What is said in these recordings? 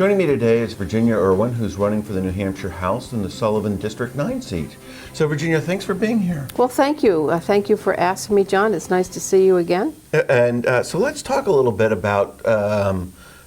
Joining me today is Virginia Irwin, who's running for the New Hampshire House in the Sullivan District 9 seat. So Virginia, thanks for being here. Well, thank you. Thank you for asking me, John. It's nice to see you again. And so let's talk a little bit about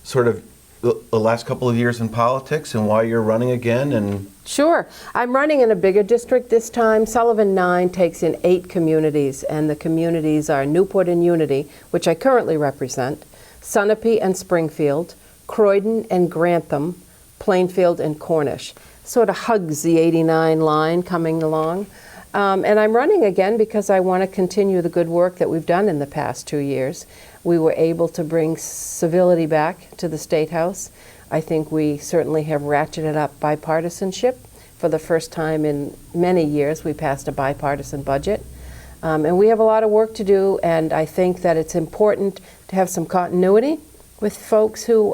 sort of the last couple of years in politics and why you're running again. And Sure. I'm running in a bigger district this time. Sullivan 9 takes in 8 communities, and the communities are Newport and Unity, which I currently represent, Sunapee and Springfield, Croydon and Grantham, Plainfield and Cornish. Sort of hugs the 89 line coming along. And I'm running again because I want to continue the good work that we've done in the past 2 years. We were able to bring civility back to the State House. I think we certainly have ratcheted up bipartisanship. For the first time in many years, we passed a bipartisan budget. And we have a lot of work to do, and I think that it's important to have some continuity with folks who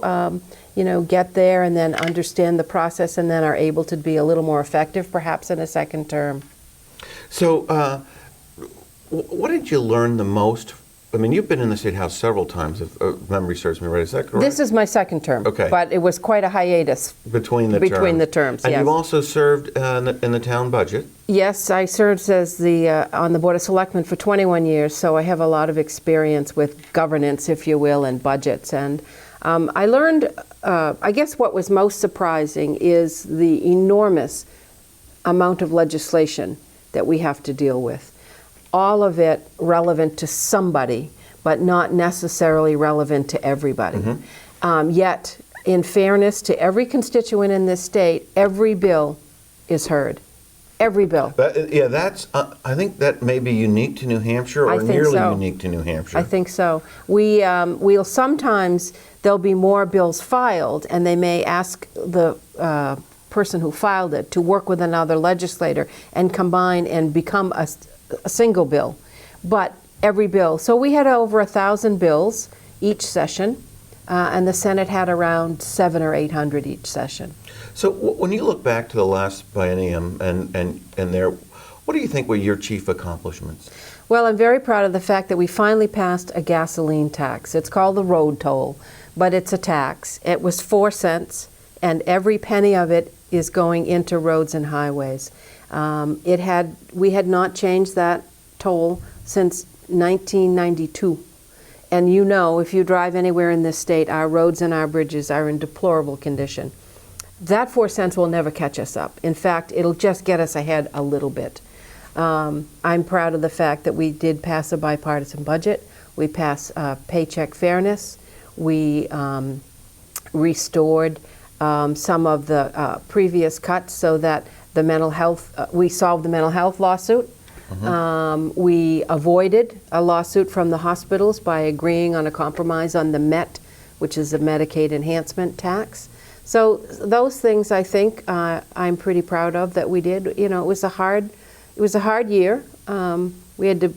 get there and then understand the process and then are able to be a little more effective, perhaps in a second term. so what did you learn the most? I mean, you've been in the State House several times, if memory serves me right. Is that correct? This is my second term, Okay. but it was quite a hiatus Between the terms. And yes. you've also served in the town budget. Yes, I served as on the Board of Selectmen for 21 years, so I have a lot of experience with governance, if you will, and budgets. And I learned, I guess what was most surprising is the enormous amount of legislation that we have to deal with. All of it relevant to somebody, but not necessarily relevant to everybody. Mm-hmm. Yet, in fairness to every constituent in this state, every bill is heard. Every bill. That's. I think that may be unique to New Hampshire, or nearly unique to New Hampshire. I think so. We'll sometimes there'll be more bills filed, and they may ask the person who filed it to work with another legislator and combine and become a single bill. But every bill. So we had over 1,000 bills each session, and the Senate had around 700 or 800 each session. So when you look back to the last biennium and there, what do you think were your chief accomplishments? Well, I'm very proud of the fact that we finally passed a gasoline tax. It's called the road toll, but it's a tax. It was 4 cents, and every penny of it is going into roads and highways. We had not changed that toll since 1992. And if you drive anywhere in this state, our roads and our bridges are in deplorable condition. That 4 cents will never catch us up. In fact, it'll just get us ahead a little bit. I'm proud of the fact that we did pass a bipartisan budget. We passed paycheck fairness. We restored some of the previous cuts so that the mental health, we solved the mental health lawsuit. Mm-hmm. We avoided a lawsuit from the hospitals by agreeing on a compromise on the MET, which is the Medicaid enhancement tax. So those things, I think, I'm pretty proud of that we did. It was a hard year. We had to,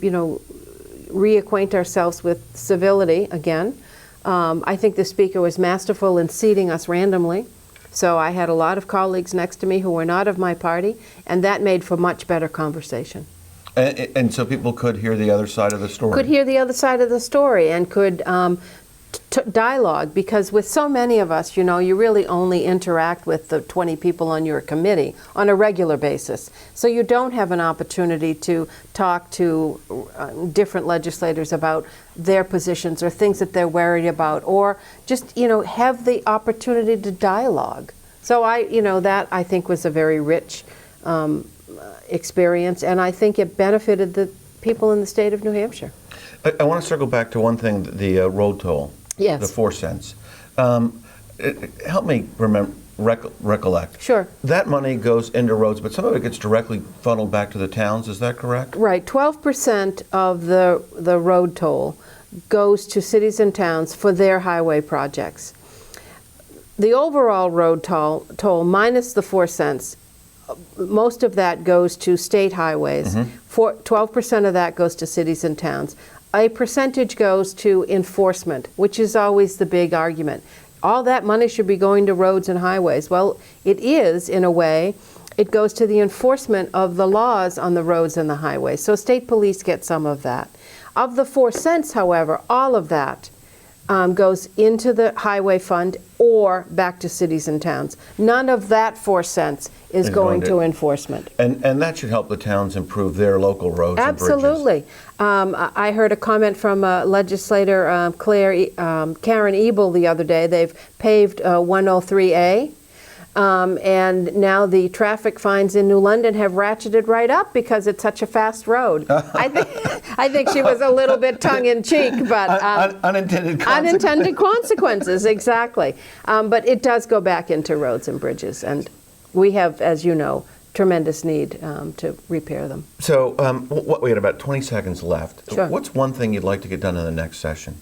reacquaint ourselves with civility again. I think the speaker was masterful in seating us randomly. So I had a lot of colleagues next to me who were not of my party, and that made for much better conversation. And so people could hear the other side of the story. Could hear the other side of the story and could dialogue, because with so many of us, you really only interact with the 20 people on your committee on a regular basis. So you don't have an opportunity to talk to different legislators about their positions or things that they're worried about, or just, have the opportunity to dialogue. So that I think was a very rich experience, and I think it benefited the people in the state of New Hampshire. I want to circle back to one thing, the road toll. Yes. The 4 cents. Help me recollect. Sure. That money goes into roads, but some of it gets directly funneled back to the towns. Is that correct? Right. 12% of the road toll goes to cities and towns for their highway projects. The overall road toll minus the 4 cents, most of that goes to state highways. Mm-hmm. 12% of that goes to cities and towns. A percentage goes to enforcement, which is always the big argument. All that money should be going to roads and highways. Well, it is, in a way. It goes to the enforcement of the laws on the roads and the highways. So state police get some of that. Of the 4 cents, however, all of that goes into the highway fund or back to cities and towns. None of that 4 cents is going to enforcement. And that should help the towns improve their local roads and bridges. Absolutely. I heard a comment from legislator Karen Ebel the other day. They've paved 103A. And now the traffic fines in New London have ratcheted right up because it's such a fast road. I think she was a little bit tongue-in-cheek, but unintended consequences. unintended consequences, exactly. But it does go back into roads and bridges, and we have, as you know, tremendous need to repair them. So we had about 20 seconds left. Sure. What's one thing you'd like to get done in the next session?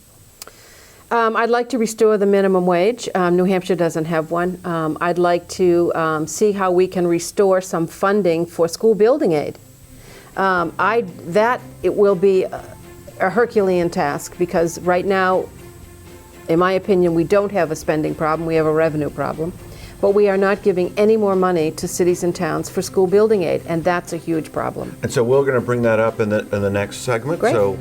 I'd like to restore the minimum wage. New Hampshire doesn't have one. I'd like to see how we can restore some funding for school building aid. It will be a Herculean task because right now, in my opinion, we don't have a spending problem, we have a revenue problem. But we are not giving any more money to cities and towns for school building aid, and that's a huge problem. And so we're going to bring that up in the next segment. Great. So